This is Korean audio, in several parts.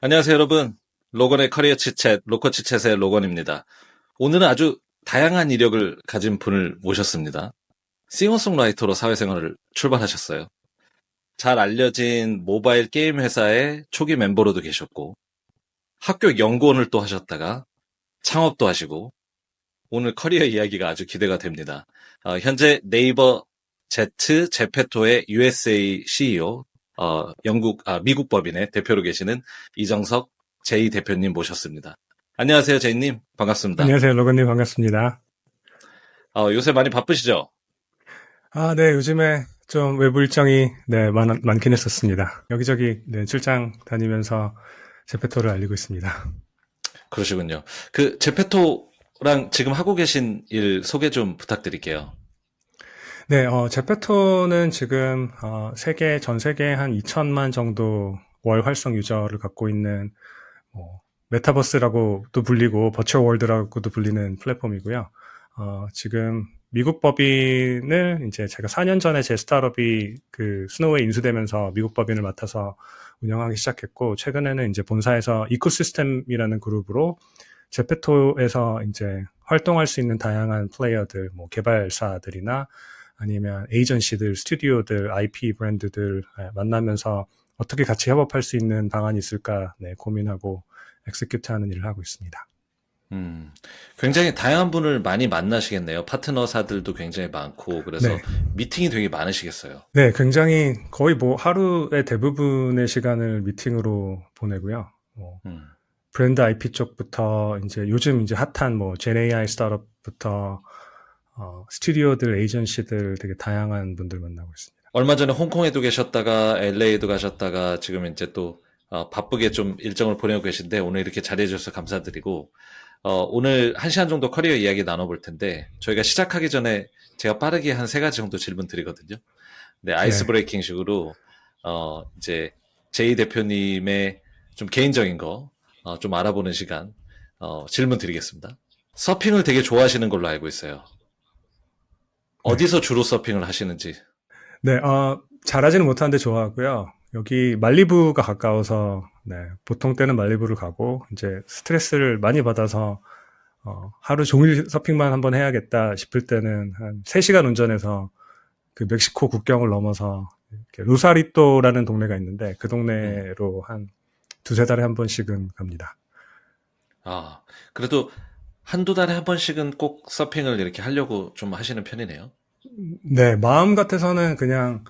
안녕하세요, 여러분. 로건의 커리어 치챗, 로커 치챗의 로건입니다. 오늘은 아주 다양한 이력을 가진 분을 모셨습니다. 싱어송라이터로 사회생활을 출발하셨어요. 잘 알려진 모바일 게임 회사의 초기 멤버로도 계셨고, 학교 연구원을 또 하셨다가 창업도 하시고, 오늘 커리어 이야기가 아주 기대가 됩니다. 현재 네이버 제페토의 USA CEO, 미국 법인의 대표로 계시는 이정석 제이 대표님 모셨습니다. 안녕하세요, 제이님. 반갑습니다. 안녕하세요, 로건님 반갑습니다. 요새 많이 바쁘시죠? 네, 요즘에 좀 외부 일정이 많긴 했었습니다. 여기저기 출장 다니면서 제페토를 알리고 있습니다. 그러시군요. 그 제페토랑 지금 하고 계신 일 소개 좀 부탁드릴게요. 네, 제페토는 지금 전 세계에 한 2천만 정도 월 활성 유저를 갖고 있는 메타버스라고도 불리고 버추얼 월드라고도 불리는 플랫폼이고요. 지금 미국 법인을 이제 제가 4년 전에 제 스타트업이 그 스노우에 인수되면서 미국 법인을 맡아서 운영하기 시작했고, 최근에는 이제 본사에서 이코시스템이라는 그룹으로 제페토에서 이제 활동할 수 있는 다양한 플레이어들, 뭐 개발사들이나 아니면 에이전시들, 스튜디오들, IP 브랜드들 만나면서 어떻게 같이 협업할 수 있는 방안이 있을까 고민하고 엑스큐트하는 일을 하고 있습니다. 음, 굉장히 다양한 분을 많이 만나시겠네요. 파트너사들도 굉장히 많고, 네, 그래서 미팅이 되게 많으시겠어요. 네, 굉장히 거의 뭐 하루의 대부분의 시간을 미팅으로 보내고요. 음, 브랜드 IP 쪽부터 이제 요즘 이제 핫한 뭐 젠 AI 스타트업부터 스튜디오들, 에이전시들 되게 다양한 분들 만나고 있습니다. 얼마 전에 홍콩에도 계셨다가 LA도 가셨다가 지금 이제 또 바쁘게 좀 일정을 보내고 계신데 오늘 이렇게 자리해 주셔서 감사드리고 오늘 1시간 정도 커리어 이야기 나눠볼 텐데 저희가 시작하기 전에 제가 빠르게 한 3가지 정도 질문 드리거든요. 네, 아이스 네, 브레이킹 식으로 이제 제이 대표님의 좀 개인적인 거 좀 알아보는 시간 질문 드리겠습니다. 서핑을 되게 좋아하시는 걸로 알고 있어요. 네, 어디서 주로 서핑을 하시는지. 네, 잘하지는 못하는데 좋아하고요. 여기 말리부가 가까워서 보통 때는 말리부를 가고 이제 스트레스를 많이 받아서 하루 종일 서핑만 한번 해야겠다 싶을 때는 한 3시간 운전해서 그 멕시코 국경을 넘어서 로사리또라는 동네가 있는데 그 음. 동네로 한 두세 달에 한 번씩은 갑니다. 아, 그래도 한두 달에 한 번씩은 꼭 서핑을 이렇게 하려고 좀 하시는 편이네요. 네, 마음 같아서는 그냥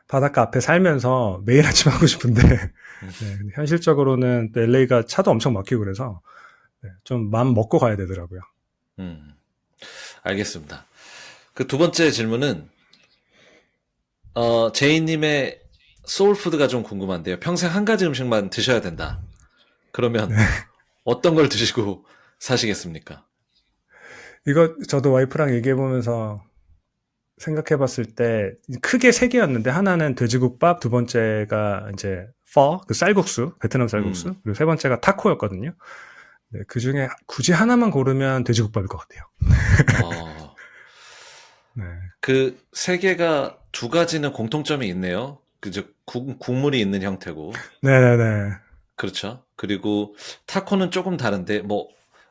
바닷가 앞에 살면서 매일 아침 하고 싶은데 음, 현실적으로는 또 LA가 차도 엄청 막히고 그래서 좀 마음 먹고 가야 되더라고요. 음, 알겠습니다. 그 두 번째 질문은, 제이님의 소울푸드가 좀 궁금한데요. 평생 한 가지 음식만 드셔야 된다. 그러면 어떤 걸 드시고 사시겠습니까? 이거 저도 와이프랑 얘기해 보면서 생각해 봤을 때 크게 세 개였는데 하나는 돼지국밥, 두 번째가 이제 그 쌀국수, 베트남 음, 쌀국수, 그리고 세 번째가 타코였거든요. 네, 그 중에 굳이 하나만 고르면 돼지국밥일 것 같아요. 어, 네. 그 세 개가 두 가지는 공통점이 있네요. 그저 국물이 있는 형태고. 네네네. 그렇죠. 그리고 타코는 조금 다른데 뭐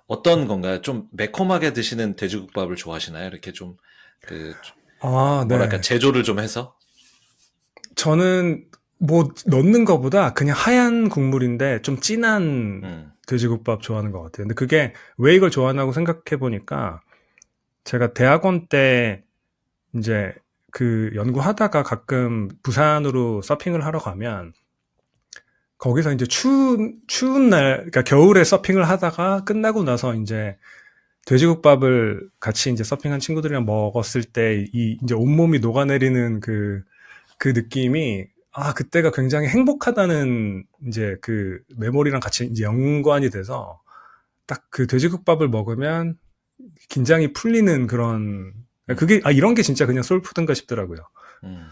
어떤 건가요? 좀 매콤하게 드시는 돼지국밥을 좋아하시나요? 이렇게 좀 그 뭐랄까 네. 제조를 좀 해서. 저는 뭐 넣는 것보다 그냥 하얀 국물인데 좀 진한 음, 돼지국밥 좋아하는 것 같아요. 근데 그게 왜 이걸 좋아하냐고 생각해 보니까 제가 대학원 때 이제 그 연구하다가 가끔 부산으로 서핑을 하러 가면 거기서 이제 추운 날, 그러니까 겨울에 서핑을 하다가 끝나고 나서 이제 돼지국밥을 같이 이제 서핑한 친구들이랑 먹었을 때 이 이제 온몸이 녹아내리는 그 느낌이 그때가 굉장히 행복하다는 이제 그 메모리랑 같이 이제 연관이 돼서 딱 그 돼지국밥을 먹으면 긴장이 풀리는 그런 음, 그게 이런 게 진짜 그냥 소울푸드인가 싶더라고요. 음.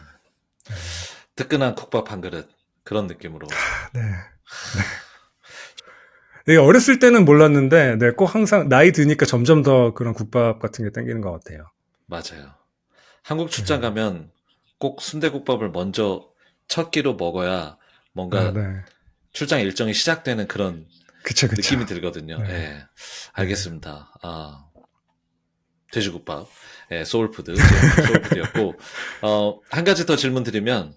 뜨끈한 국밥 한 그릇 그런 느낌으로. 네. 네. 네, 어렸을 때는 몰랐는데, 꼭 항상 나이 드니까 점점 더 그런 국밥 같은 게 땡기는 것 같아요. 맞아요. 한국 네. 출장 가면 꼭 순대국밥을 먼저 첫 끼로 먹어야 뭔가 네. 출장 일정이 시작되는 그런 그쵸, 그쵸. 느낌이 들거든요. 네. 예, 알겠습니다. 돼지국밥, 예, 소울푸드, 소울푸드였고, 한 가지 더 질문 드리면,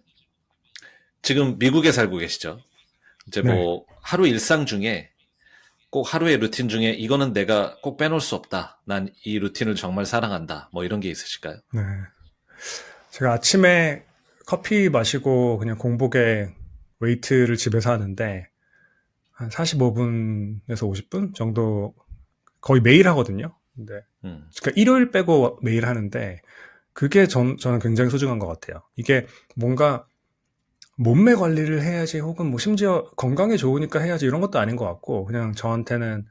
지금 미국에 살고 계시죠? 이제 네. 뭐, 하루 일상 중에, 꼭 하루의 루틴 중에 이거는 내가 꼭 빼놓을 수 없다. 난 이 루틴을 정말 사랑한다. 뭐 이런 게 있으실까요? 네. 제가 아침에 커피 마시고 그냥 공복에 웨이트를 집에서 하는데 한 45분에서 50분 정도 거의 매일 하거든요. 근데 음, 그러니까 일요일 빼고 매일 하는데 그게 저는 굉장히 소중한 것 같아요. 이게 뭔가 몸매 관리를 해야지 혹은 뭐 심지어 건강에 좋으니까 해야지 이런 것도 아닌 것 같고 그냥 저한테는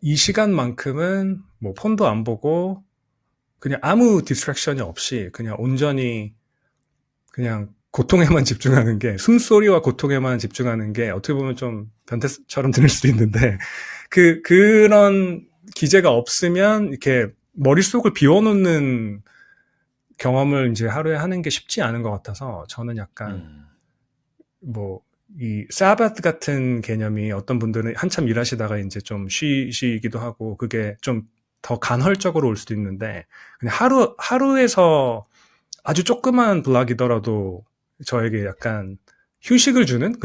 이 시간만큼은 뭐 폰도 안 보고 그냥 아무 디스트랙션이 없이 그냥 온전히 그냥 고통에만 집중하는 게 숨소리와 고통에만 집중하는 게 어떻게 보면 좀 변태처럼 들릴 수도 있는데 그런 기제가 없으면 이렇게 머릿속을 비워놓는 경험을 이제 하루에 하는 게 쉽지 않은 것 같아서 저는 약간 음, 뭐 이 사바트 같은 개념이 어떤 분들은 한참 일하시다가 이제 좀 쉬시기도 하고 그게 좀 더 간헐적으로 올 수도 있는데 그냥 하루에서 아주 조그만 블락이더라도 저에게 약간 휴식을 주는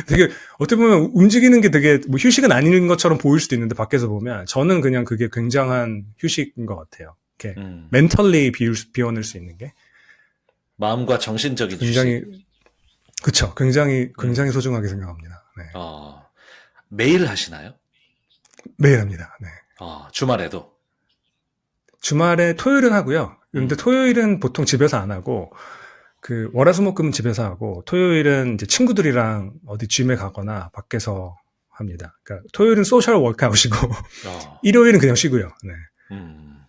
되게 어떻게 보면 움직이는 게 되게 뭐 휴식은 아닌 것처럼 보일 수도 있는데 밖에서 보면 저는 그냥 그게 굉장한 휴식인 것 같아요. 이렇게 음. 멘털리 비워낼 수 있는 게 마음과 정신적인 휴식. 굉장히 그쵸. 굉장히 음, 소중하게 생각합니다. 네. 어, 매일 하시나요? 매일 합니다. 네. 주말에도. 주말에 토요일은 하고요. 근데 음, 토요일은 보통 집에서 안 하고 그 월화수목금은 집에서 하고 토요일은 이제 친구들이랑 어디 짐에 가거나 밖에서 합니다. 그러니까 토요일은 소셜 워크아웃이고 어, 일요일은 그냥 쉬고요. 네. 음.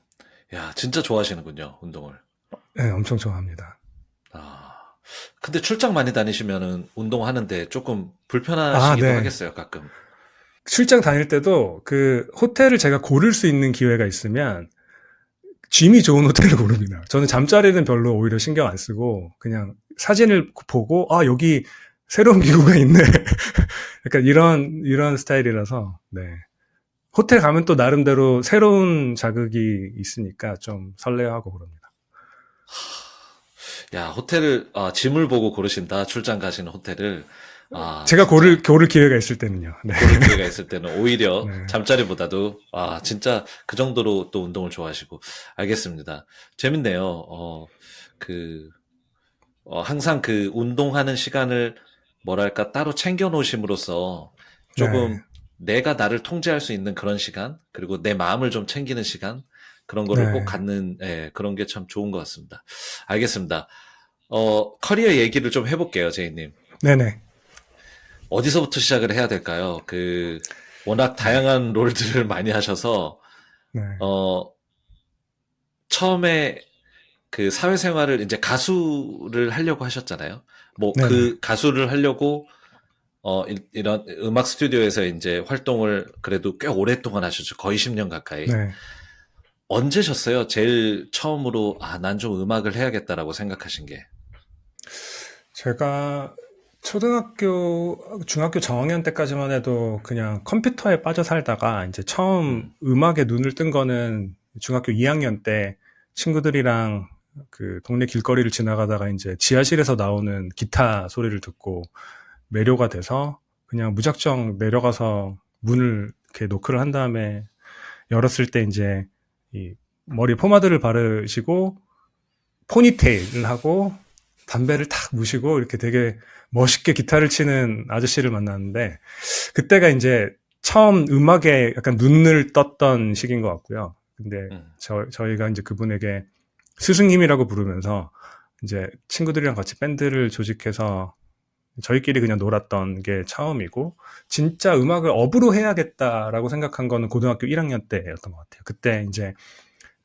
야, 진짜 좋아하시는군요, 운동을. 네, 엄청 좋아합니다. 아, 근데 출장 많이 다니시면은 운동하는데 조금 아, 불편하시기도 네. 하겠어요, 가끔. 출장 다닐 때도 그 호텔을 제가 고를 수 있는 기회가 있으면 짐이 좋은 호텔을 고릅니다. 저는 잠자리는 별로 오히려 신경 안 쓰고 그냥 사진을 보고 아 여기 새로운 기구가 있네. 약간 이런 스타일이라서 네. 호텔 가면 또 나름대로 새로운 자극이 있으니까 좀 설레하고 그럽니다. 야, 호텔을, 짐을 보고 고르신다, 출장 가시는 호텔을. 제가 진짜, 고를 기회가 있을 때는요. 네. 고를 기회가 있을 때는 오히려 네. 잠자리보다도, 진짜 그 정도로 또 운동을 좋아하시고. 알겠습니다. 재밌네요. 그, 항상 그 운동하는 시간을 뭐랄까 따로 챙겨 놓으심으로써 네. 조금 내가 나를 통제할 수 있는 그런 시간, 그리고 내 마음을 좀 챙기는 시간, 그런 거를 꼭 네. 갖는, 예, 그런 게 참 좋은 것 같습니다. 알겠습니다. 커리어 얘기를 좀 해볼게요, 제이님. 네네. 어디서부터 시작을 해야 될까요? 워낙 네. 다양한 롤들을 많이 하셔서, 네. 어, 처음에 그 사회생활을 이제 가수를 하려고 하셨잖아요. 뭐 네네. 그 가수를 하려고 이런 음악 스튜디오에서 이제 활동을 그래도 꽤 오랫동안 하셨죠. 거의 10년 가까이. 네. 언제셨어요? 제일 처음으로 난 좀 음악을 해야겠다라고 생각하신 게. 제가 중학교 저학년 때까지만 해도 그냥 컴퓨터에 빠져 살다가 이제 처음 음, 음악에 눈을 뜬 거는 중학교 2학년 때 친구들이랑 그 동네 길거리를 지나가다가 이제 지하실에서 나오는 기타 소리를 듣고 매료가 돼서 그냥 무작정 내려가서 문을 이렇게 노크를 한 다음에 열었을 때 이제 이 머리에 포마드를 바르시고 포니테일을 하고 담배를 탁 무시고 이렇게 되게 멋있게 기타를 치는 아저씨를 만났는데 그때가 이제 처음 음악에 약간 눈을 떴던 시기인 것 같고요. 근데 음, 저희가 이제 그분에게 스승님이라고 부르면서 이제 친구들이랑 같이 밴드를 조직해서 저희끼리 그냥 놀았던 게 처음이고 진짜 음악을 업으로 해야겠다라고 생각한 거는 고등학교 1학년 때였던 것 같아요. 그때 이제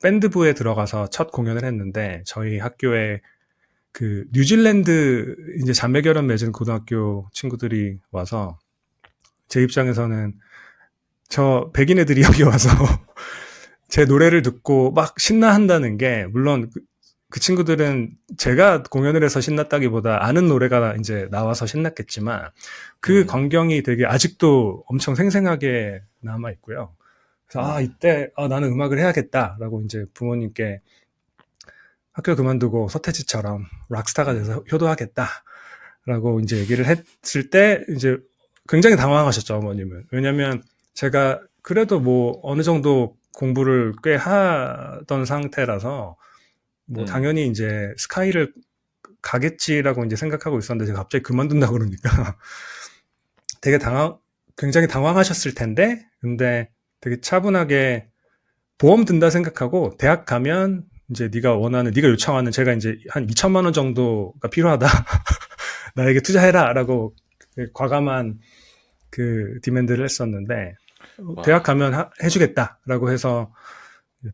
밴드부에 들어가서 첫 공연을 했는데 저희 학교에 그 뉴질랜드 이제 자매 결혼 맺은 고등학교 친구들이 와서 제 입장에서는 저 백인 애들이 여기 와서 제 노래를 듣고 막 신나한다는 게 물론 그 친구들은 제가 공연을 해서 신났다기보다 아는 노래가 이제 나와서 신났겠지만 그 음, 광경이 되게 아직도 엄청 생생하게 남아 있고요. 그래서 음, 이때 나는 음악을 해야겠다라고 이제 부모님께 학교 그만두고 서태지처럼 락스타가 음, 돼서 효도하겠다라고 이제 얘기를 했을 때 이제 굉장히 당황하셨죠, 어머님은. 왜냐면 제가 그래도 뭐 어느 정도 공부를 꽤 하던 상태라서 뭐 음, 당연히 이제 스카이를 가겠지라고 이제 생각하고 있었는데 제가 갑자기 그만둔다 그러니까 되게 굉장히 당황하셨을 텐데 근데 되게 차분하게 보험 든다 생각하고 대학 가면 이제 네가 요청하는 제가 이제 한 2천만 원 정도가 필요하다. 나에게 투자해라라고 과감한 그 디맨드를 했었는데 대학 와, 가면 해주겠다라고 해서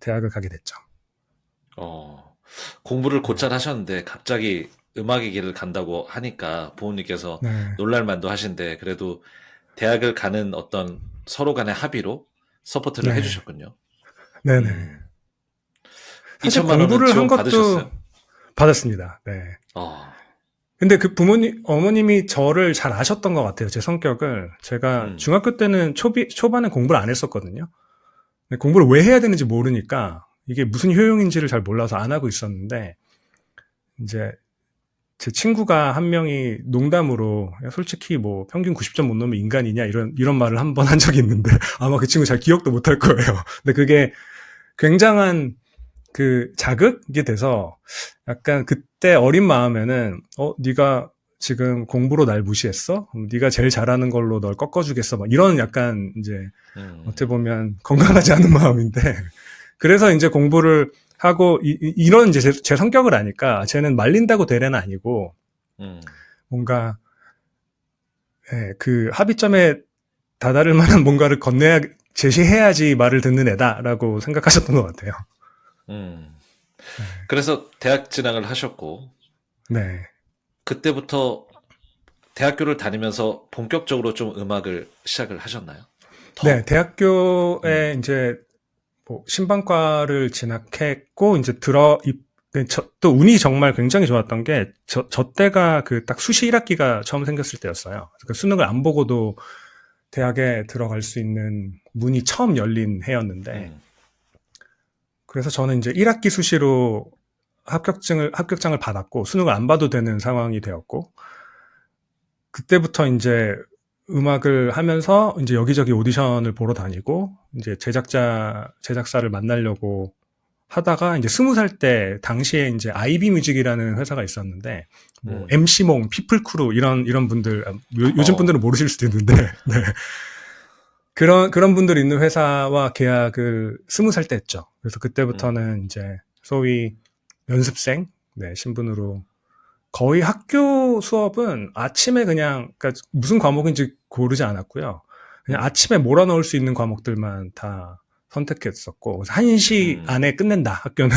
대학을 가게 됐죠. 공부를 네. 곧잘 하셨는데 갑자기 음악의 길을 간다고 하니까 부모님께서 네. 놀랄만도 하신데 그래도 대학을 가는 어떤 서로 간의 합의로 서포트를 네. 해주셨군요. 네네. 음, 사실 2천만 원은 공부를 한 지원 것도 받으셨어요? 받았습니다. 네. 어, 근데 그 어머님이 저를 잘 아셨던 것 같아요. 제 성격을. 제가 음, 중학교 때는 초반에 공부를 안 했었거든요. 근데 공부를 왜 해야 되는지 모르니까 이게 무슨 효용인지를 잘 몰라서 안 하고 있었는데, 이제 제 친구가 한 명이 농담으로, 야, 솔직히 뭐 평균 90점 못 넘으면 인간이냐 이런 말을 한 번 한 적이 있는데, 아마 그 친구 잘 기억도 못 할 거예요. 근데 그게 굉장한 그 자극이 돼서 약간 그때 어린 마음에는 네가 지금 공부로 날 무시했어? 그럼 네가 제일 잘하는 걸로 널 꺾어주겠어? 막 이런 약간 이제 어떻게 음, 보면 건강하지 않은 마음인데 그래서 이제 공부를 하고 런 이제 제 성격을 아니까 쟤는 말린다고 될 애는 아니고 음, 뭔가 그 합의점에 다다를 만한 뭔가를 건네야 제시해야지 말을 듣는 애다라고 생각하셨던 것 같아요. 음. 네. 그래서 대학 진학을 하셨고, 네. 그때부터 대학교를 다니면서 본격적으로 좀 음악을 시작을 하셨나요? 네, 더? 음, 대학교에 이제 뭐 신방과를 진학했고 이제 또 운이 정말 굉장히 좋았던 게 저 때가 그 딱 수시 1학기가 처음 생겼을 때였어요. 그 수능을 안 보고도 대학에 들어갈 수 있는 문이 처음 열린 해였는데 음, 그래서 저는 이제 1학기 수시로 합격장을 받았고 수능을 안 봐도 되는 상황이 되었고 그때부터 이제 음악을 하면서 이제 여기저기 오디션을 보러 다니고 이제 제작사를 만나려고 하다가 이제 20살 때 당시에 이제 아이비 뮤직이라는 회사가 있었는데 뭐 음, MC몽, 피플크루 이런 분들 요즘 분들은 어, 모르실 수도 있는데 네. 그런 분들 있는 회사와 계약을 20살 때 했죠. 그래서 음, 그때부터는 이제 소위 연습생 네, 신분으로 거의 학교 수업은 아침에 그냥 그러니까 무슨 과목인지 고르지 않았고요. 그냥 음, 아침에 몰아넣을 수 있는 과목들만 다 선택했었고 1시 음. 안에 끝낸다 학교는.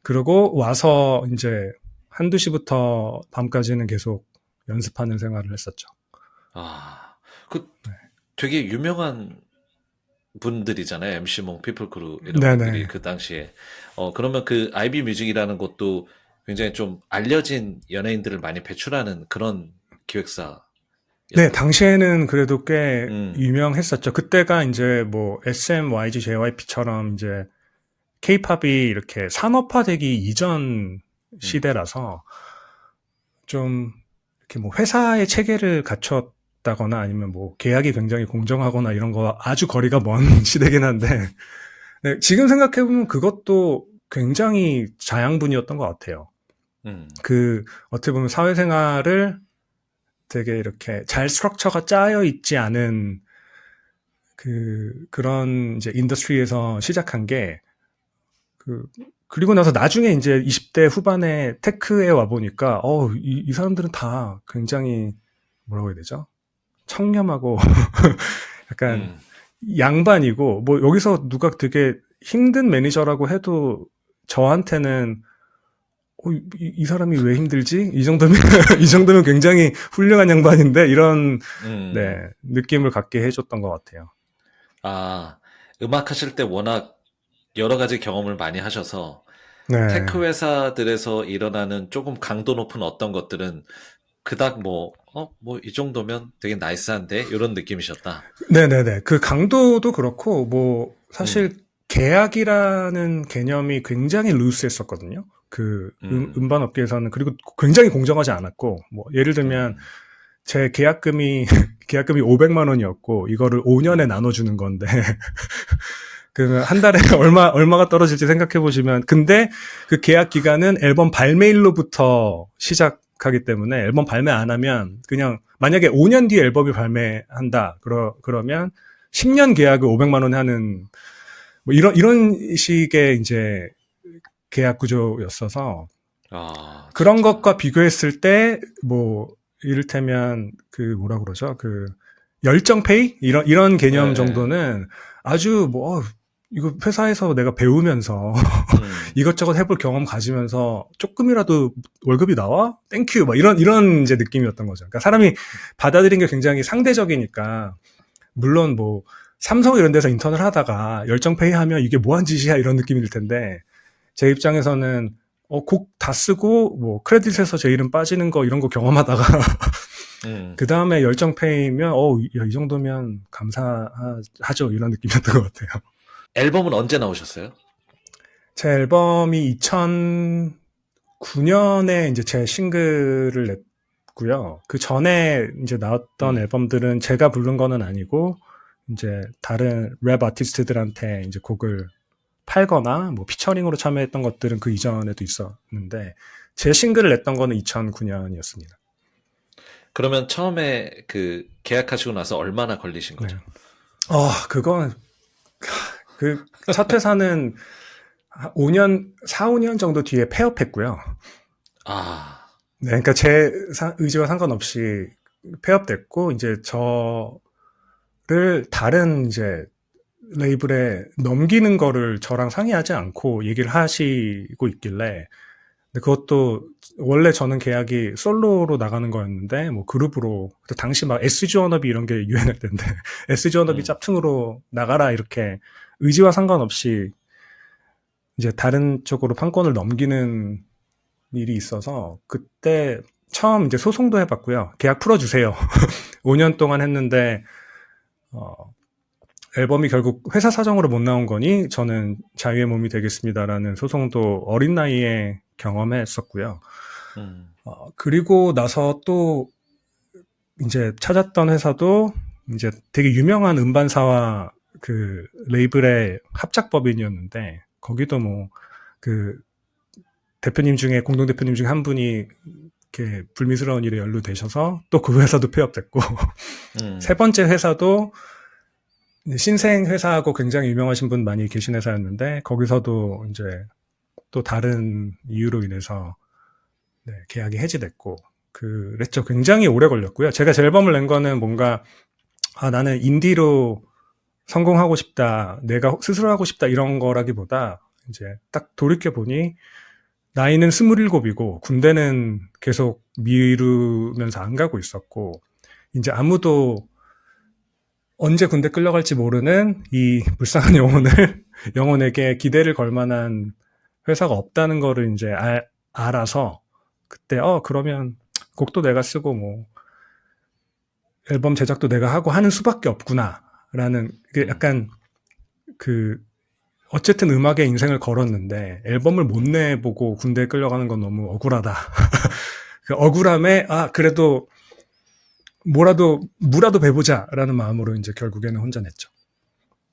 그러고 와서 이제 한두 시부터 밤까지는 계속 연습하는 생활을 했었죠. 아, 그 되게 유명한 분들이잖아요. MC몽, 피플크루 이런 분들이 네네. 그 당시에. 그러면 그 아이비 뮤직이라는 곳도 굉장히 좀 알려진 연예인들을 많이 배출하는 그런 기획사였나요? 네, 당시에는 그래도 꽤 음, 유명했었죠. 그때가 이제 뭐 SM, YG, JYP처럼 이제 케이팝이 이렇게 산업화되기 이전 음, 시대라서 좀 이렇게 뭐 회사의 체계를 갖췄다거나 아니면 뭐 계약이 굉장히 공정하거나 이런 거 아주 거리가 먼 시대긴 한데 네, 지금 생각해보면 그것도 굉장히 자양분이었던 것 같아요. 음, 그 어떻게 보면 사회생활을 되게 이렇게 잘 스트럭처가 짜여 있지 않은 그런 이제 인더스트리에서 시작한 게 그, 그리고 나서 나중에 이제 20대 후반에 테크에 와 보니까, 이 사람들은 다 굉장히 뭐라고 해야 되죠? 청렴하고 약간 음, 양반이고, 뭐 여기서 누가 되게 힘든 매니저라고 해도 저한테는 이 사람이 왜 힘들지? 이 정도면, 이 정도면 굉장히 훌륭한 양반인데, 이런, 네, 음. 느낌을 갖게 해줬던 것 같아요. 아, 음악 하실 때 워낙 여러 가지 경험을 많이 하셔서 네. 테크 회사들에서 일어나는 조금 강도 높은 어떤 것들은 그닥 이 정도면 되게 나이스한데? 이런 느낌이셨다. 네네네. 그 강도도 그렇고, 뭐, 음, 사실 계약이라는 개념이 굉장히 루스했었거든요. 그 음, 음반 업계에서는. 그리고 굉장히 공정하지 않았고, 뭐, 예를 들면 음, 제 계약금이, 계약금이 500만 원이었고, 이거를 5년에 음, 나눠주는 건데, 그러면 한 달에 얼마가 떨어질지 생각해 보시면, 근데 그 계약 기간은 앨범 발매일로부터 시작하기 때문에 앨범 발매 안 하면 그냥 만약에 5년 뒤에 앨범이 발매한다. 그러면 10년 계약을 500만 원에 하는 뭐 이런 식의 이제 계약 구조였어서 그런 진짜. 것과 비교했을 때 뭐 이를테면 그 뭐라 그러죠? 그 열정 페이 이런 예, 개념 예. 정도는 아주 뭐 이거 회사에서 내가 배우면서 음, 이것저것 해볼 경험 가지면서 조금이라도 월급이 나와? 땡큐 막 이런 이제 느낌이었던 거죠. 그러니까 사람이 받아들인 게 굉장히 상대적이니까 물론 뭐 삼성 이런 데서 인턴을 하다가 열정 페이 하면 이게 뭐한 짓이야 이런 느낌이 들 텐데 제 입장에서는 곡 다 쓰고 뭐 크레딧에서 제 이름 빠지는 거 이런 거 경험하다가 음. 그 다음에 열정 페이면 이 정도면 감사하죠 이런 느낌이었던 것 같아요. 앨범은 언제 나오셨어요? 제 앨범이 2009년에 이제 제 싱글을 냈고요. 그 전에 이제 나왔던 음, 앨범들은 제가 부른 거는 아니고 이제 다른 랩 아티스트들한테 이제 곡을 팔거나 뭐 피처링으로 참여했던 것들은 그 이전에도 있었는데 제 싱글을 냈던 거는 2009년이었습니다. 그러면 처음에 그 계약하시고 나서 얼마나 걸리신 네. 거죠? 그건 그 첫 회사는 5년, 4, 5년 정도 뒤에 폐업했고요. 아, 네, 그러니까 제 의지와 상관없이 폐업됐고 이제 저를 다른 이제 레이블에 넘기는 거를 저랑 상의하지 않고 얘기를 하시고 있길래 근데 그것도 원래 저는 계약이 솔로로 나가는 거였는데 뭐 그룹으로 그때 당시 막 SG 워너비 이런 게 유행할 때인데 SG 워너비 음, 짭퉁으로 나가라 이렇게 의지와 상관없이 이제 다른 쪽으로 판권을 넘기는 일이 있어서 그때 처음 이제 소송도 해봤고요. 계약 풀어주세요. 5년 동안 했는데 어, 앨범이 결국 회사 사정으로 못 나온 거니 저는 자유의 몸이 되겠습니다라는 소송도 어린 나이에 경험했었고요. 음, 그리고 나서 또 이제 찾았던 회사도 이제 되게 유명한 음반사와 그 레이블의 합작법인이었는데 거기도 뭐 그 대표님 중에 공동 대표님 중에 한 분이 이렇게 불미스러운 일에 연루되셔서 또 그 회사도 폐업됐고 세 음, 번째 회사도 신생 회사하고 굉장히 유명하신 분 많이 계신 회사였는데 거기서도 이제 또 다른 이유로 인해서 네, 계약이 해지됐고 그랬죠. 굉장히 오래 걸렸고요. 제가 제 앨범을 낸 거는 뭔가 나는 인디로 성공하고 싶다, 내가 스스로 하고 싶다 이런 거라기보다 이제 딱 돌이켜 보니 나이는 27이고 군대는 계속 미루면서 안 가고 있었고 이제 아무도 언제 군대 끌려갈지 모르는 이 불쌍한 영혼에게 기대를 걸 만한 회사가 없다는 거를 이제 알아서 그때 그러면 곡도 내가 쓰고 뭐 앨범 제작도 내가 하고 하는 수밖에 없구나라는 게 음, 약간 그 어쨌든 음악에 인생을 걸었는데 앨범을 못 내보고 군대에 끌려가는 건 너무 억울하다. 그 억울함에 그래도 뭐라도 무라도 배보자라는 마음으로 이제 결국에는 혼자 냈죠.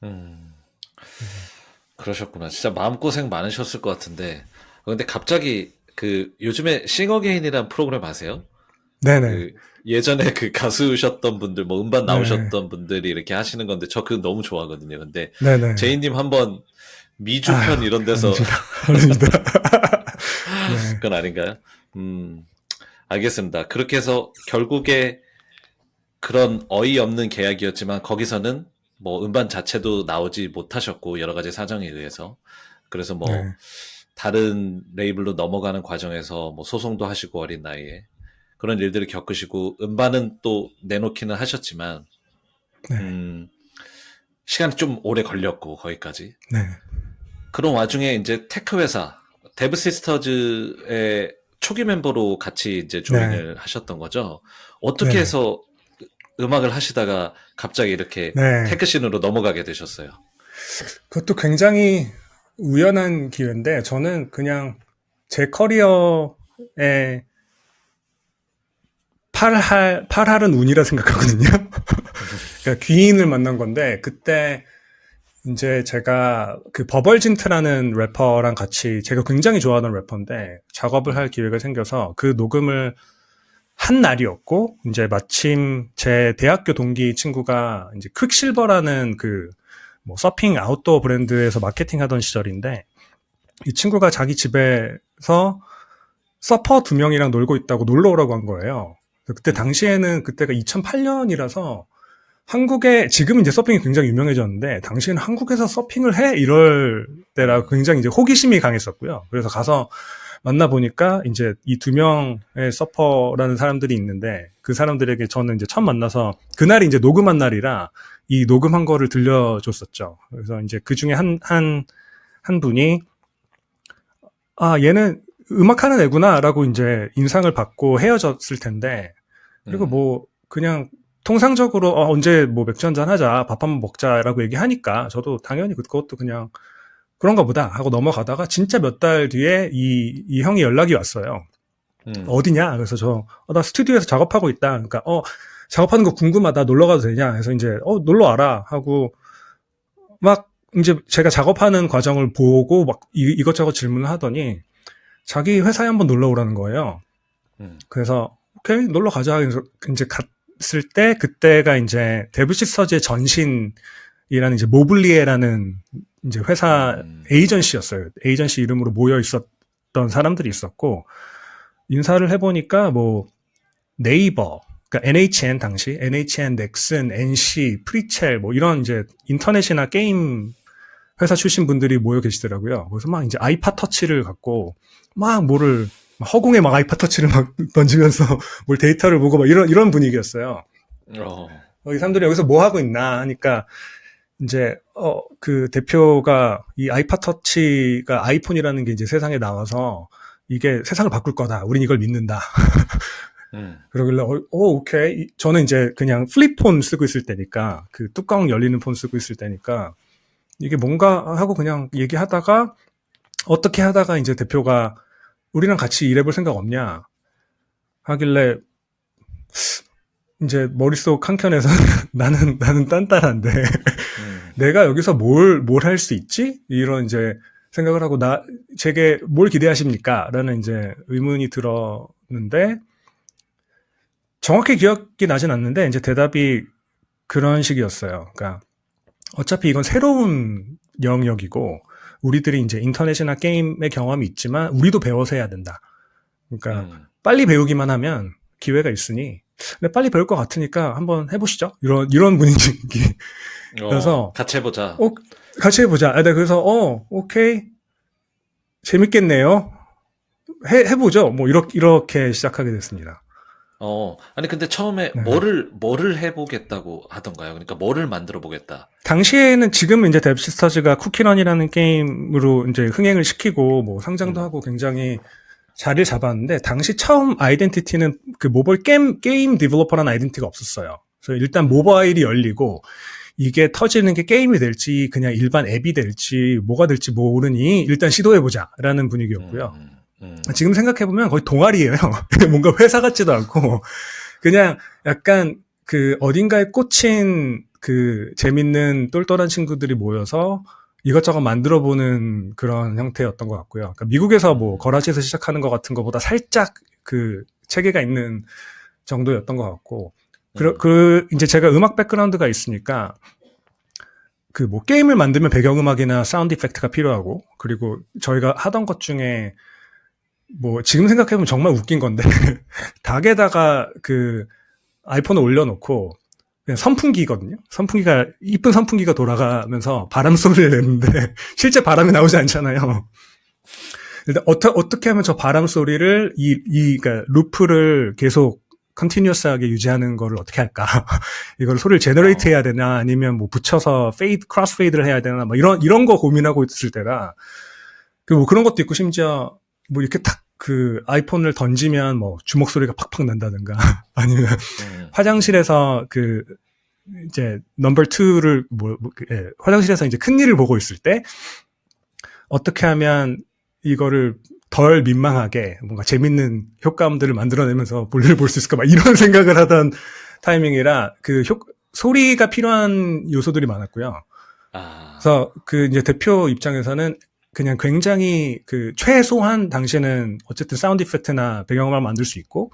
음. 그러셨구나. 진짜 마음고생 많으셨을 것 같은데. 근데 갑자기 그 요즘에 싱어게인이라는 프로그램 아세요? 네네. 그 예전에 그 가수셨던 분들, 뭐 음반 네. 나오셨던 분들이 이렇게 하시는 건데 저 그거 너무 좋아하거든요. 근데 네네. 제이님 한번 아유, 미주편 이런 데서 아닙니다. 아닙니다. 네. 그건 아닌가요? 음, 알겠습니다. 그렇게 해서 결국에 그런 어이없는 계약이었지만 거기서는 뭐 음반 자체도 나오지 못하셨고 여러 가지 사정에 의해서 그래서 뭐 네. 다른 레이블로 넘어가는 과정에서 뭐 소송도 하시고 어린 나이에 그런 일들을 겪으시고 음반은 또 내놓기는 하셨지만 네. 음, 시간이 좀 오래 걸렸고 거기까지 네. 그런 와중에 이제 테크 회사 데브 시스터즈의 초기 멤버로 같이 이제 조인을 하셨던 거죠. 어떻게 네네. 해서 음악을 하시다가 갑자기 이렇게 네. 테크씬으로 넘어가게 되셨어요? 그것도 굉장히 우연한 기회인데, 저는 그냥 제 커리어에 팔할은 운이라 생각하거든요. 그러니까 귀인을 만난 건데, 그때 이제 제가 그 버벌진트라는 래퍼랑 같이, 제가 굉장히 좋아하는 래퍼인데 작업을 할 기회가 생겨서 그 녹음을 한 날이었고, 이제 마침 제 대학교 동기 친구가 이제 퀵실버라는 그 뭐 서핑 아웃도어 브랜드에서 마케팅 하던 시절인데, 이 친구가 자기 집에서 서퍼 2명이랑 놀고 있다고 놀러 오라고 한 거예요. 그때 당시에는, 그때가 2008년이라서 한국에, 지금 이제 서핑이 굉장히 유명해졌는데 당시에는 한국에서 서핑을 해? 이럴 때라 굉장히 이제 호기심이 강했었고요. 그래서 가서 만나보니까 이제 이 2명의 서퍼라는 사람들이 있는데, 그 사람들에게 저는 이제 처음 만나서, 그날이 이제 녹음한 날이라 이 녹음한 거를 들려줬었죠. 그래서 이제 그 중에 한 분이, 아, 얘는 음악하는 애구나라고 이제 인상을 받고 헤어졌을 텐데, 그리고 뭐 그냥 통상적으로 언제 뭐 맥주 한잔 하자, 밥 한번 먹자라고 얘기하니까 저도 당연히 그것도 그냥 그런가 보다 하고 넘어가다가, 진짜 몇 달 뒤에 이 형이 연락이 왔어요. 어디냐? 그래서 나 스튜디오에서 작업하고 있다. 그러니까 작업하는 거 궁금하다. 놀러 가도 되냐? 그래서 이제 놀러 와라 하고, 막 이제 제가 작업하는 과정을 보고 막 이것저것 질문을 하더니 자기 회사에 한번 놀러 오라는 거예요. 그래서 오케이, 놀러 가자. 그래서 이제 갔을 때, 그때가 이제 데브 시스터즈의 전신이라는 이제 모블리에라는 이제 회사 에이전시였어요. 에이전시 이름으로 모여 있었던 사람들이 있었고, 인사를 해보니까 뭐 네이버, 그러니까 NHN, 당시 NHN, 넥슨, NC, 프리첼 뭐 이런 이제 인터넷이나 게임 회사 출신 분들이 모여 계시더라고요. 그래서 막 이제 아이팟 터치를 갖고 막 뭐를 허공에 막 아이팟 터치를 막 던지면서 뭘 데이터를 보고 막 이런 분위기였어요. 이 사람들이 여기서 뭐 하고 있나 하니까, 이제 그 대표가 이 아이팟 터치가 아이폰이라는 게 이제 세상에 나와서 이게 세상을 바꿀 거다. 우린 이걸 믿는다. 그러길래 오케이. 저는 이제 그냥 플립폰 쓰고 있을 때니까, 그 뚜껑 열리는 폰 쓰고 있을 때니까 이게 뭔가 하고 그냥 얘기하다가, 어떻게 하다가 이제 대표가 우리랑 같이 일해볼 생각 없냐 하길래, 이제 머릿속 한켠에서 나는 딴딴한데 내가 여기서 뭘 할 수 있지? 이런 이제 생각을 하고, 제게 뭘 기대하십니까? 라는 이제 의문이 들었는데, 정확히 기억이 나진 않는데 이제 대답이 그런 식이었어요. 그러니까 어차피 이건 새로운 영역이고, 우리들이 이제 인터넷이나 게임의 경험이 있지만 우리도 배워서 해야 된다. 그러니까 빨리 배우기만 하면 기회가 있으니, 근데 빨리 배울 것 같으니까 한번 해보시죠. 이런 분위기. 그래서 같이 해보자. 같이 해보자. 네, 그래서 오케이, 재밌겠네요. 해보죠. 뭐 이렇게 시작하게 됐습니다. 아니 근데 처음에 네. 뭐를 해보겠다고 하던가요? 그러니까 뭐를 만들어 보겠다. 당시에는, 지금은 이제 데브 시스터즈가 쿠키런이라는 게임으로 이제 흥행을 시키고 뭐 상장도 하고 굉장히 자리를 잡았는데, 당시 처음 아이덴티티는 그 모바일 게임 디벨로퍼라는 아이덴티티가 없었어요. 그래서 일단 모바일이 열리고, 이게 터지는 게 게임이 될지 그냥 일반 앱이 될지 뭐가 될지 모르니 일단 시도해보자라는 분위기였고요. 지금 생각해보면 거의 동아리예요. 뭔가 회사 같지도 않고, 그냥 약간 그 어딘가에 꽂힌 그 재밌는 똘똘한 친구들이 모여서 이것저것 만들어보는 그런 형태였던 것 같고요. 그러니까 미국에서 뭐 거라지에서 시작하는 것 같은 것보다 살짝 그 체계가 있는 정도였던 것 같고, 이제 제가 음악 백그라운드가 있으니까, 그 뭐 게임을 만들면 배경음악이나 사운드 이펙트가 필요하고, 그리고 저희가 하던 것 중에 뭐 지금 생각해보면 정말 웃긴 건데 닭에다가 그 아이폰을 올려놓고 그냥 선풍기거든요. 이쁜 선풍기가 돌아가면서 바람 소리를 내는데 실제 바람이 나오지 않잖아요. 일단 어떻게 하면 저 바람 소리를 그러니까 루프를 계속 컨티뉴어스하게 유지하는 거를 어떻게 할까? 이걸 소리를 제너레이트 해야 되나, 아니면 뭐 붙여서 크로스 페이드를 해야 되나, 뭐 이런 거 고민하고 있을 때라, 뭐 그런 것도 있고, 심지어 뭐 이렇게 탁 그 아이폰을 던지면 뭐 주먹 소리가 팍팍 난다든가 아니면 화장실에서 그 이제 넘버 2를 화장실에서 이제 큰 일을 보고 있을 때 어떻게 하면 이거를 덜 민망하게 뭔가 재밌는 효과음들을 만들어내면서 볼일을 볼 수 있을까 막 이런 생각을 하던 타이밍이라 그 소리가 필요한 요소들이 많았고요. 그래서 그 이제 대표 입장에서는 그냥 굉장히 그 최소한 당시에는 어쨌든 사운드 이펙트나 배경음악을 만들 수 있고,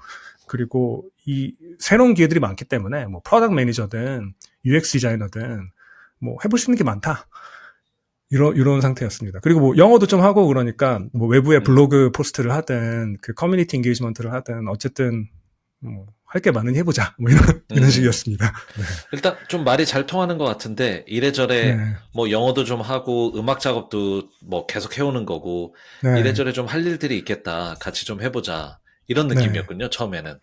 그리고 이 새로운 기회들이 많기 때문에 뭐 프로덕트 매니저든 UX 디자이너든 뭐 해볼 수 있는 게 많다. 이런 상태였습니다. 그리고 뭐 영어도 좀 하고 그러니까 뭐 외부에 블로그 포스트를 하든 그 커뮤니티 인게이지먼트를 하든 어쨌든 뭐 할 게 많으니 해보자. 뭐 이런 식이었습니다. 네. 일단 좀 말이 잘 통하는 것 같은데 이래저래 네. 뭐 영어도 좀 하고 음악 작업도 뭐 계속 해오는 거고 네. 이래저래 좀 할 일들이 있겠다. 같이 좀 해보자. 이런 느낌이었군요. 처음에는.